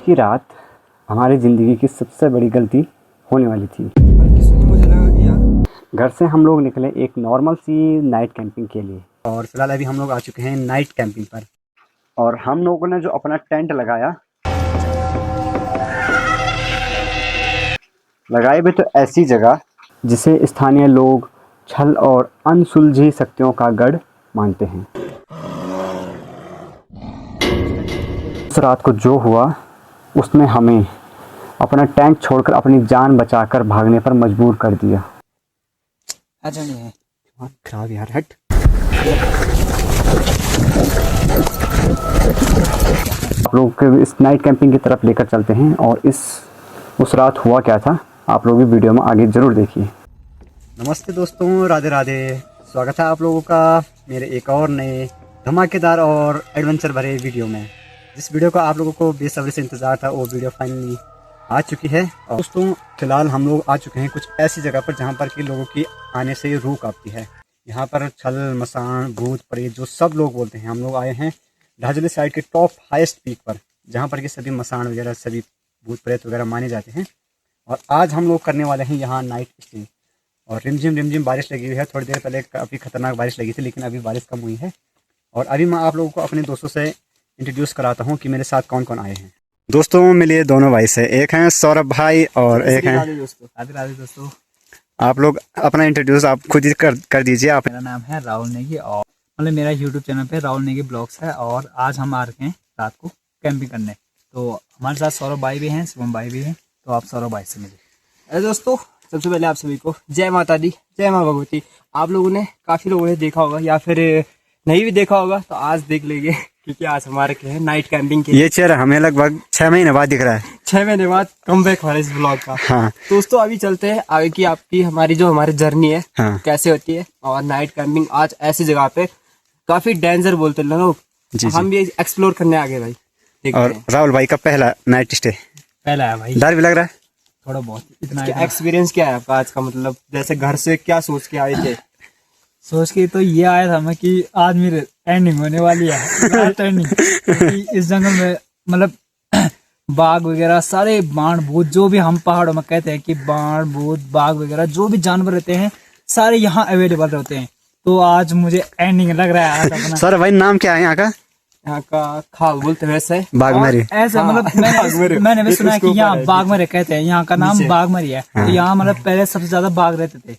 की रात हमारी ज़िंदगी की सबसे बड़ी गलती होने वाली थी। घर से हम लोग निकले एक नॉर्मल सी नाइट कैंपिंग के लिए और फिलहाल अभी हम लोग आ चुके हैं नाइट कैंपिंग पर। और हम लोगों ने जो अपना टेंट लगाए भी तो ऐसी जगह जिसे स्थानीय लोग छल और अनसुलझी शक्तियों का गढ़ मानते हैं। उस रात को जो हुआ उसने हमें अपना टैंक छोड़कर अपनी जान बचाकर भागने पर मजबूर कर दिया। अच्छा नहीं है खराब यार, हट। आप लोग को इस नाइट कैंपिंग की तरफ लेकर चलते हैं और उस रात हुआ क्या था आप लोग भी वीडियो में आगे जरूर देखिए। नमस्ते दोस्तों, राधे राधे। स्वागत है आप लोगों का मेरे एक और नए धमाकेदार और एडवेंचर भरे वीडियो में। जिस वीडियो का आप लोगों को बेसब्री से इंतज़ार था वो वीडियो फाइनली आ चुकी है। और दोस्तों फिलहाल हम लोग आ चुके हैं कुछ ऐसी जगह पर जहाँ पर कि लोगों की आने से रूह कांपती है। यहाँ पर छल मसान भूत प्रेत जो सब लोग बोलते हैं, हम लोग आए हैं ढाजली साइड के टॉप हाईएस्ट पीक पर जहाँ पर कि सभी मसान वगैरह सभी भूत प्रेत वगैरह माने जाते हैं। और आज हम लोग करने वाले हैं यहाँ नाइट स्टे। और रिमझिम बारिश लगी हुई है। थोड़ी देर पहले काफ़ी खतरनाक बारिश लगी थी लेकिन अभी बारिश कम हुई है। और अभी मैं आप लोगों को अपने दोस्तों से इंट्रोड्यूस कराता हूँ कि मेरे साथ कौन कौन आए हैं। दोस्तों मिलिए दोनों भाई से, एक हैं सौरभ भाई और एक हैं राधे दोस्तों। आप लोग अपना इंट्रोड्यूस आप खुद ही कर दीजिए। आप मेरा नाम है राहुल नेगी और मतलब मेरा यूट्यूब चैनल पे राहुल नेगी ब्लॉग्स है। और आज हम आ रखे हैं रात को कैंपिंग करने। तो हमारे साथ सौरभ भाई भी हैं, शिवम भाई भी हैं। तो आप सौरभ भाई से मिलिए। अरे दोस्तों, सबसे पहले आप सभी को जय माता दी, जय माँ भगवती। आप लोगों ने काफ़ी लोगों ने देखा होगा या फिर नहीं भी देखा होगा तो आज देख लेंगे क्योंकि आज हमारे के हैं नाइट कैंपिंग के। ये चेहरा हमें लगभग 6 महीने बाद दिख रहा है। 6 महीने बाद कम बैक हो रहा है इस ब्लॉग का। हाँ दोस्तों अभी चलते हैं आगे की आपकी हमारी जर्नी है हाँ। कैसे होती है। और नाइट कैंपिंग आज ऐसी जगह पे काफी डेंजर बोलते हैं लोग, हम भी एक्सप्लोर करने आगे भाई। और राहुल भाई का पहला नाइट स्टे पहला है भाई। डर भी लग रहा है थोड़ा बहुत। इतना एक्सपीरियंस क्या है आपका आज का? मतलब जैसे घर से क्या सोच के आए थे? सोच के तो ये आया था मैं कि आज मेरी एंडिंग होने वाली है, लास्ट एंडिंग। क्योंकि इस जंगल में मतलब बाघ वगैरह सारे बाण भूत जो भी हम पहाड़ों में कहते हैं कि बाण भूत बाघ वगैरह जो भी जानवर रहते हैं सारे यहाँ अवेलेबल रहते हैं। तो आज मुझे एंडिंग लग रहा है आज अपना। सर भाई नाम क्या है यहाँ का? यहाँ का खाल बोलते हैं वैसे बाघमरी। ऐसा मतलब मैंने भी सुना है कि यहाँ बाघमरी कहते हैं, यहाँ का नाम बाघमरी है। तो यहाँ मतलब पहले सबसे ज्यादा बाघ रहते थे।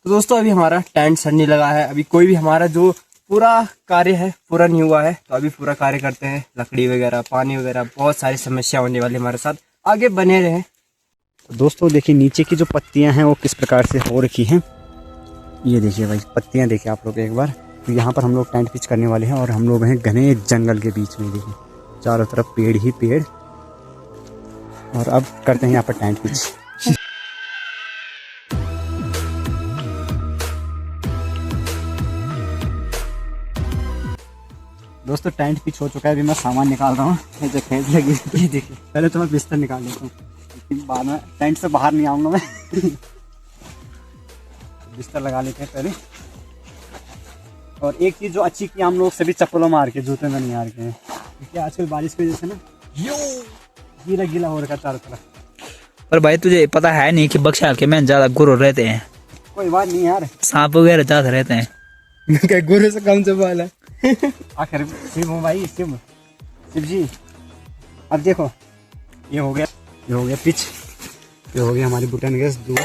तो दोस्तों अभी हमारा टेंट सड़ने लगा है। अभी कोई भी हमारा जो पूरा कार्य है पूरा नहीं हुआ है तो अभी पूरा कार्य करते हैं। लकड़ी वगैरह पानी वगैरह बहुत सारी समस्या होने वाली हमारे साथ, आगे बने रहे। दोस्तों देखिए नीचे की जो पत्तियां हैं वो किस प्रकार से हो रखी हैं। ये देखिए भाई पत्तियां देखिए आप लोग एक बार। तो यहाँ पर हम लोग टेंट पिच करने वाले हैं और हम लोग हैं घने जंगल के बीच में। देखिए चारों तरफ पेड़ ही पेड़। और अब करते हैं यहाँ पर टेंट पिच। दोस्तों टेंट पिच हो चुका है। अभी मैं सामान निकाल रहा हूँ। ये जो खेत लगी ये देखिए। पहले तो मैं बिस्तर निकाल लेता हूँ लेकिन बाद में टेंट से बाहर नहीं आऊँगा मैं। बिस्तर लगा लेते हैं पहले। और एक चीज़ जो अच्छी की हम लोग सभी चप्पलों मार के जूते में नहीं आ रखे हैं क्योंकि आजकल बारिश की वजह से ना गीला गीला हो रखा चारों तरफ। पर भाई तुझे पता है नहीं कि बख्शाल के में ज्यादा गुरु रहते हैं। कोई बात नहीं यार, सांप वगैरह ज्यादा रहते हैं। गुरु से कम से है। आखिर शिव हूँ भाई, शिव जी। अब देखो ये हो गया पिच, ये हो गया हमारी बुटन गैस दूर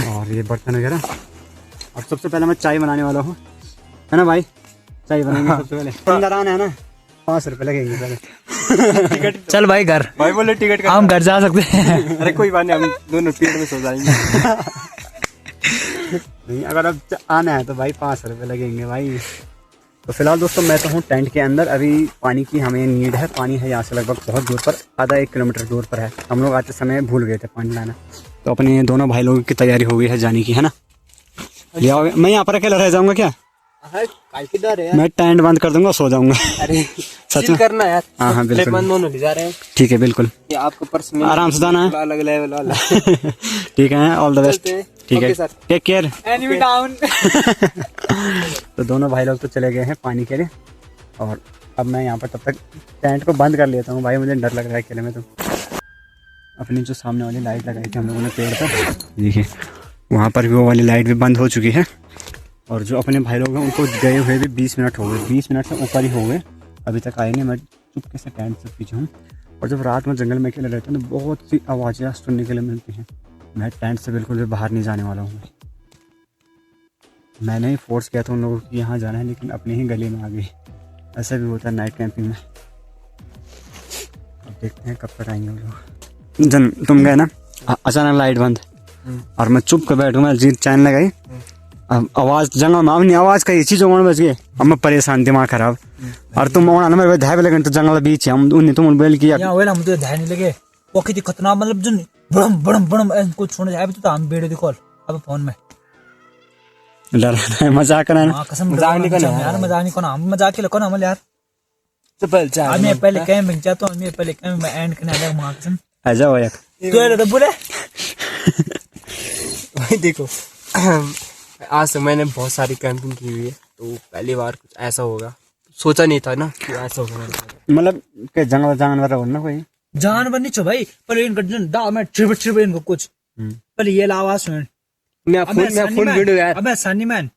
और ये बर्तन वगैरह। अब सबसे पहले मैं चाय बनाने वाला हूँ, है ना भाई? चाय बनाएंगे सबसे पहले। अंदर आना है ना, 5 रुपये लगेंगे पहले। टिकट चल भाई घर। भाई बोले टिकट हम घर जा सकते हैं। अरे कोई बात नहीं, हम दोनों पेड़ में सो जाएंगे। नहीं अगर अब आना है तो भाई 5 रुपये लगेंगे भाई। तो फिलहाल दोस्तों मैं तो हूँ टेंट के अंदर। अभी पानी की हमें नीड है। पानी है यहाँ से लगभग बहुत दूर पर, आधा 1 किलोमीटर दूर पर है। हम लोग आते समय भूल गए थे पानी लाना। तो अपने दोनों भाई लोगों की तैयारी हो गई है जाने की, है ना? ले आओगे? मैं यहाँ पर अकेला रह जाऊँगा क्या? मैं टेंट बंद कर दूंगा, सो जाऊंगा। अरे सच में करना यार। हाँ बिल्कुल, दोनों ले जा रहे हैं। ठीक है बिल्कुल, ये आपको पर्सनल आराम से जाना है। अलग लेवल वाला। ठीक है, ऑल द बेस्ट। ठीक है, टेक केयर। Enemy down. तो दोनों भाई लोग तो चले गए हैं पानी के लिए और अब मैं यहाँ पर तब तक टेंट को बंद कर लेता हूँ भाई, मुझे डर लग रहा है अकेले में। तो अपनी जो सामने वाली लाइट लगाई थी हम लोगों ने पेड़ पर, देखिए वहाँ पर भी वो वाली लाइट भी बंद हो चुकी है। और जो अपने भाई लोग हैं उनको गए हुए भी 20 मिनट हो गए, 20 मिनट से ऊपर ही हो गए, अभी तक आए नहीं। मैं चुपके से टेंट से पीछे हूँ। और जब रात में जंगल में अकेले रहते हैं तो बहुत सी आवाज़ें सुनने के लिए मिलती हैं। मैं टेंट से बिल्कुल भी बाहर नहीं जाने वाला हूँ। मैंने ही फोर्स किया था उन लोगों को यहाँ जाना है, लेकिन अपनी ही गली में आ गई। ऐसा भी होता है नाइट कैंपिंग में। अब देखते हैं कब तक आएंगे वो लोग। जन तुम गए ना, अचानक लाइट बंद और मैं चुप कर बैठूँ। मैं जीत चैन लगाई, अब आवाज़ जंगल में अपनी आवाज़ कही चीज़ों में बच गए। अब मैं परेशान, दिमाग खराब। और तुम ना मेरे ध्यान लगे तो जंगल बीच है, हम उन्हें तुम बेल किया यहाँ वेला मुझे ध्यान नहीं लगे। वो कितनी खतरनाक, मतलब जो बड़म बड़म बड़म कुछ सुन जाए तो हम वीडियो दिखो अब फोन में। डर रहा है, मजाक करना हाँ कसम, मजाक नहीं करना यार, मजाक नहीं करना, हम मजाक के लको ना हम यार। आज मैं पहले कैंपिंग चाहता हूँ, मैं पहले कैंपिंग में एंड करने आया हूँ कसम। आ जाओ यार, तो यार बोले भाई देखो आज तक मैंने बहुत सारी कैंपिंग की हुई है, तो पहली बार कुछ ऐसा होगा, सोचा नहीं था ना कि ऐसा होगा। मतलब के जंगल जानवर हो ना कोई जानवर नहीं छो भाई, पहले इनका डा मैं ट्रिप इनको कुछ पहले ये आवाज सुन। मैं फोन वीडियो यार, अबे सनी मैन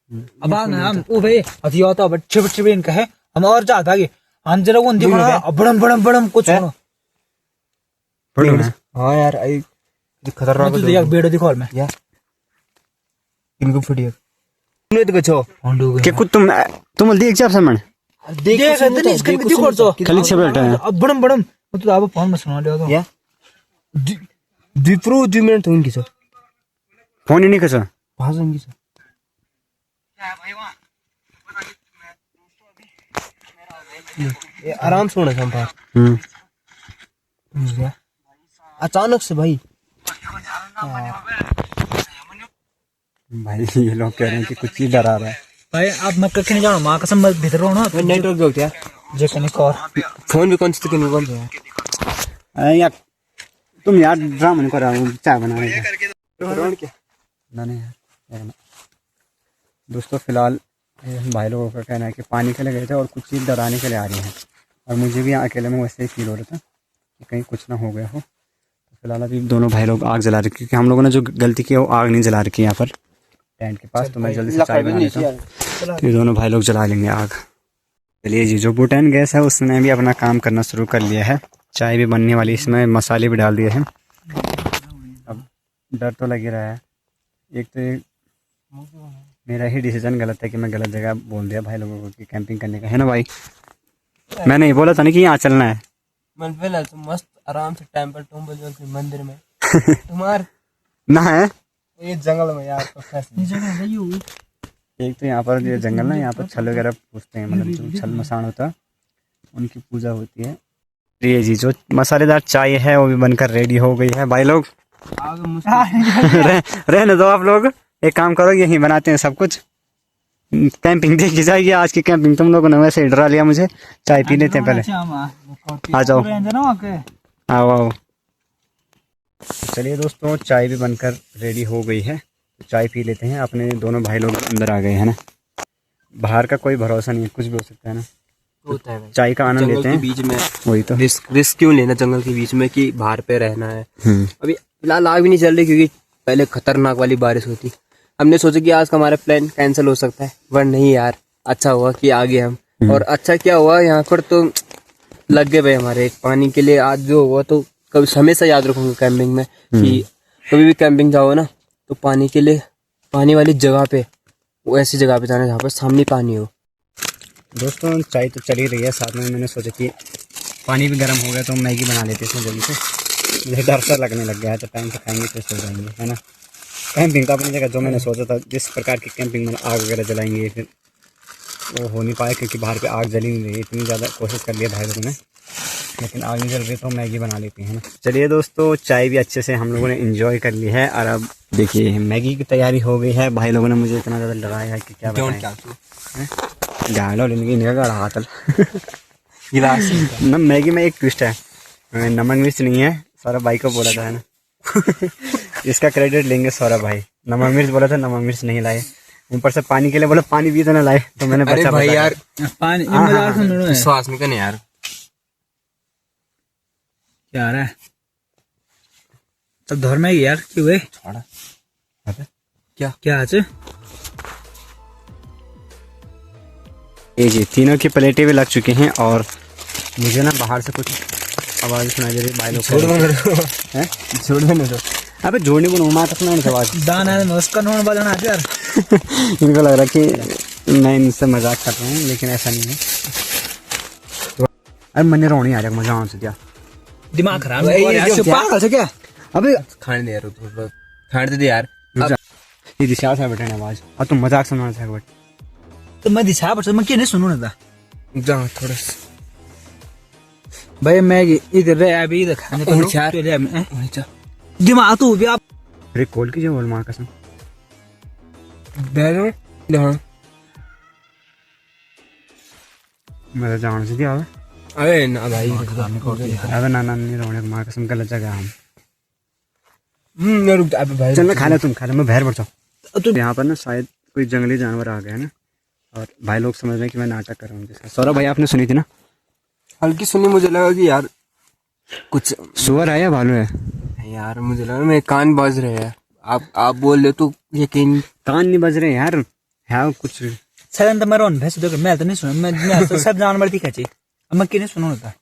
अब हम ओ भाई अभी होता बट ट्रिप इनका है, हम और जा भागे हम जरा वो दिखा बड़म बड़म बड़म कुछ सुनो। हाँ यार आई खतरनाक वीडियो दिखो मैं यार इनको फुटियो ने तो कछो के कुछ तुम देख जा समण देख नहीं इसके दिखो तो खाली छे बैठा है। अब बड़म बड़म तो आप फोन में सुना लियो तो या दिप्रो 2 मिनट होंगे सर, फोन ही नहीं कसा पास होंगे सर। ये आराम से होना संभाल। अचानक से भाई ये लोग कह रहे हैं कि कुछ ही डरा रहा है भाई। आप मत कहीं नहीं जाओ, मां कसम मत भीतर रहो ना। नेटवर्क गया क्या जे कने और फोन भी कौन से कने कौन से यार तुम यार ड्रामा नहीं कर रहा हूँ, चाय बना रहे क्या नहीं यार। दोस्तों फिलहाल भाई लोगों का कहना है कि पानी के लिए गए थे और कुछ चीज़ डराने के लिए आ रही हैं, और मुझे भी यहाँ अकेले में वैसे ही फील हो रहा था कि कहीं कुछ ना हो गया हो। तो फिलहाल अभी दोनों भाई लोग आग जला रहे, क्योंकि हम लोगों ने जो गलती की है वो आग नहीं जला रखी है यहाँ पर टेंट के पास। तो मैं जल्दी से चाय बना लेता हूँ, ये दोनों भाई लोग जला लेंगे आग। चलिए जी, जो बुटेन गैस है उसने भी अपना काम करना शुरू कर लिया है, चाय भी बनने वाली, इसमें मसाले भी डाल दिए हैं। अब डर तो लग ही रहा है, एक तो मेरा ही डिसीजन गलत है कि मैं गलत जगह बोल दिया भाई लोगों को कि कैंपिंग करने का है ना भाई। मैं नहीं बोला था ना कि यहाँ चलना है। मन पहले तो मस्त आराम से टेंपल मंदिर में तुम्हार ना है ये जंगल में यार तो एक तो यहाँ पर ये जंगल ना, यहाँ पर छल वगैरह पूछते हैं, मतलब जो छल मसान होता है उनकी पूजा होती है। ये जी जो मसालेदार चाय है वो भी बनकर रेडी हो गई है भाई लोग। रहने दो आप लोग, एक काम करो यहीं बनाते हैं सब कुछ, कैंपिंग देखी जाएगी। आज की कैंपिंग तुम लोगों ने वैसे ही डरा लिया मुझे। चाय पी लेते हैं पहले, आ जाओ आओ आओ। चलिए दोस्तों, चाय भी बनकर रेडी हो गई है, तो चाय पी लेते हैं। अपने दोनों भाई लोग अंदर आ गए हैं ना, बाहर का कोई भरोसा नहीं है, कुछ भी हो सकता है ना। होता है चाय का आनंद लेते हैं बीच में, वही तो रिस्क क्यों लेना जंगल के बीच में कि बाहर पे रहना है। अभी फिलहाल आग भी नहीं चल रही क्योंकि पहले खतरनाक वाली बारिश होती। हमने सोचा कि आज का हमारा प्लान कैंसिल हो सकता है, पर नहीं यार, अच्छा हुआ कि आ गए हम। और अच्छा क्या हुआ, यहाँ पर तो लग गए भाई हमारे पानी के लिए। आज जो हुआ तो कभी हमेशा याद रखूंगा कैंपिंग में कि कभी भी कैंपिंग जाओ ना तो पानी के लिए, पानी वाली जगह पे, वो ऐसी जगह पे जाना जहाँ पर सामने पानी हो। दोस्तों चाय तो चल ही रही है, साथ में मैंने सोचा कि पानी भी गर्म हो गया तो मैगी बना लेते हैं जल्दी से। मुझे डर सा लगने लग गया है, तो टाइम से खाएंगे फिर सो जाएंगे, है ना। कैंपिंग तो अपनी जगह जो मैंने सोचा था, जिस प्रकार की कैंपिंग में आग वगैरह जलाएंगे, फिर वो हो नहीं पाया क्योंकि बाहर पे आग जली नहीं रही। इतनी ज़्यादा कोशिश कर लिया भाई लोगों ने, लेकिन आग नहीं जल रही तो मैगी बना लेते हैं ना। चलिए दोस्तों, चाय भी अच्छे से हम लोगों ने एंजॉय कर ली है, और अब देखिए मैगी की तैयारी हो गई है। भाई लोगों ने मुझे इतना ज़्यादा डराया है कि क्या बताएं। गाड़ो लेने की गड़ा हाथल गिलास न। मैगी में एक ट्विस्ट है, नमक मिर्च नहीं है, सौरभ भाई को बोला था है ना। इसका क्रेडिट लेंगे सौरभ भाई, नमक मिर्च बोला था, नमक मिर्च नहीं लाए। ऊपर से पानी के लिए बोले पानी भी तो ना लाए, तो मैंने अरे बचा भाई बचा यार पानी हाँ, मजाक हाँ, से मिलो है। विश्वास नहीं करने यार। क्या आ रहा है? सब धर में यार क्यों है? छोड़ा क्या आज ये जी तीनों की प्लेटें भी लग चुकी हैं और मुझे ना बाहर से कुछ आवाज़ सुनाई दे रही है भाई लोग छोड़ देने दो हैं? छोड़ देने दो। अबे जोड़ने को नुमा तक ना आवाज़ दान है मैं उसका नोन बजाना आज यार। इनको लग रहा है कि मैं इनसे मजाक कर रहा हूँ, लेकिन ऐसा नहीं है। अरे मन्ने रोनी आ रहा है मजा आने से क्या। दिमाग खराब भाई, है यार, ये चुप क्या? पागल से क्या? अबे खाने दे यार, थोड़ा खाने दे यार। रुक जा। ये दिशा से बैठे आवाज़ और तुम मजाक सुनाना था बट तो मैं दिशा पर मैं क्यों नहीं सुनू ना था जा थोड़ा भाई। मैं इधर रहे अभी इधर खाने और चार। पर दिमाग तो भी आप अरे कॉल कीजिए बोल मार कसम। दे दो। मजा जान से दिया अरे ना भाई अबे ना ना नहीं रोने मार कसम गलत जगह हम। रुक जा, अबे भाई चल ना खा ले, तुम खा ले, मैं बाहर बढ़ जाऊँ। तो यहाँ पर ना शायद कोई जंगली जानवर आ गया है ना, और भाई लोग समझ रहे हैं कि मैं नाटक कर रहा हूँ जिसका। सौरभ भाई आपने सुनी थी ना? हल्की सुनी, मुझे लगा कि यार कुछ सुअर है या भालू है? यार, मुझे लगा मेरे कान बज रहे हैं। आप बोल रहे तो यकीन। कान नहीं बज रहे यार, है कुछ। सर तो मैं रोन भैंस देखो मैं तो नहीं सुना, मैं तो सब जानवर दिखा चाहिए, अब मैं क्यों नहीं सुनू था।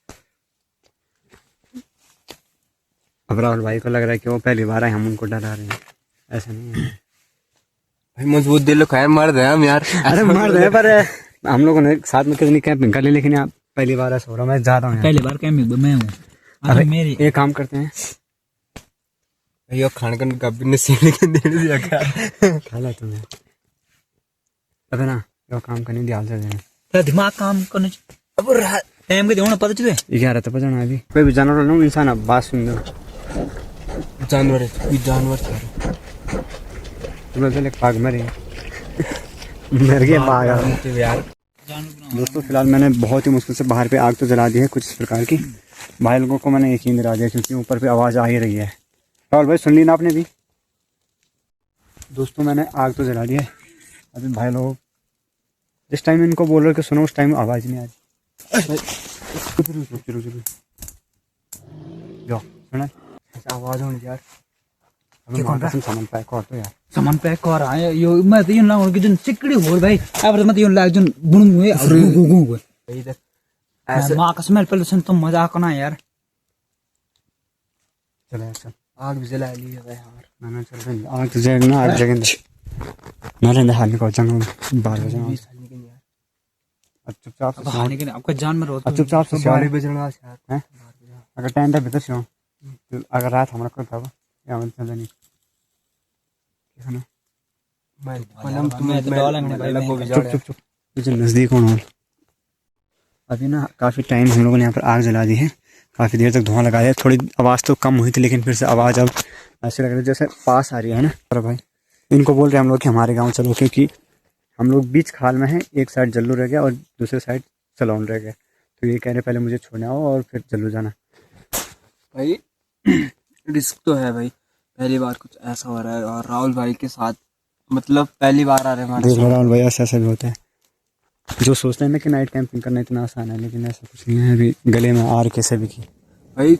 अब राहुल भाई को लग रहा है कि वो पहली बार आए, हम उनको डरा रहे हैं। ऐसा नहीं है भाई, मजबूत दिल खैर मर रहे हम यार। अरे मर रहे पर हम लोगों ने साथ में कितनी कैंपिंग कर ली, लेकिन यहाँ पहली बार ऐसा हो रहा। मैं जा रहा हूँ पहली बार कैंपिंग मैं हूँ। अरे मेरी एक काम करते हैं, भैया खाने का कभी नसीब के दे दिया क्या? खा ला तुम्हें। अबे ना यो काम करने ध्यान से देना। तेरा दिमाग काम करने अब टाइम के देना पता चले 11 तो बजाना अभी। कोई भी जानवर लो इंसान, अब बात सुन दो। जानवर है, कोई जानवर था। तुम्हें पहले पाग मरे मर गए पाग यार दोस्तों। फिलहाल मैंने बहुत ही मुश्किल से बाहर पे आग तो जला दी है कुछ इस प्रकार की। भाई लोगों को मैंने यकीन दिला दिया क्योंकि ऊपर पे आवाज़ आ ही रही है। राहुल भाई सुन ली ना आपने भी? दोस्तों मैंने आग तो जला दी है। अभी भाई लोग जिस टाइम इनको बोल रहे कि सुनो उस टाइम आवाज़ नहीं आ रही। जाओ सुना आवाज होनी यार। अबे मार कसम सामान पैक कर दो यार। सामान पैक कर रहा है यो मैं तो यूं लाऊं कि जन चिकड़ी हो भाई अब तो मत यूं लाग जन बुण हुए और गु इधर ऐसे मां का स्मेल पहले सुन तुम मजाक ना यार। चलो यार चल। आग भी जला ली है यार। ना ना चल रही आग तो जाएगा ना, आग जगह ना रहने हाल निकल जंगल 12 बजे अब चुपचाप से खाने के आपका जान में रोता अब चुपचाप से बारह बजे यार। हैं अगर टाइम था भीतर से तो अगर रात हमारा कोई था या मतलब चल नहीं खाना चुप चुप चुप मुझे नज़दीक होना। अभी ना काफ़ी टाइम हम लोगों ने यहाँ पर आग जला दी है, काफ़ी देर तक धुआं लगाया है। थोड़ी आवाज़ तो कम हुई थी लेकिन फिर से आवाज़ अब ऐसे लग रही है जैसे पास आ रही है ना। और भाई इनको बोल रहे हैं हम लोग कि हमारे गांव चलो, क्योंकि हम लोग बीच खाल में हैं, एक साइड जल्लू रह गया और दूसरे साइड सलौन रह गया। तो ये कह रहे पहले मुझे छोड़ने आओ और फिर जल्लू जाना। भाई रिस्क तो है भाई, पहली बार कुछ ऐसा हो रहा है और राहुल भाई के साथ मतलब पहली बार आ रहे हैं हमारे देख लो साथ। राहुल भाई ऐसा भी होता है। जो सोचते हैं ना कि नाइट कैंपिंग करना इतना आसान है, लेकिन ऐसा कुछ नहीं है। अभी गले में आर कैसे भी की। भाई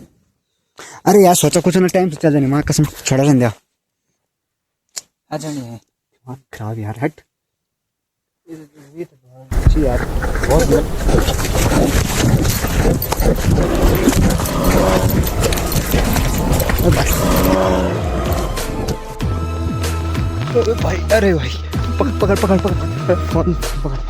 अरे यार सोचा कुछ ना टाइम से चल जाने माँ कसम छोड़ा रहने दिया। अच्छा नहीं है खराब यार हट यार बहुत भाई। अरे भाई पकड़ पकड़ पकड़ पकड़ पकड़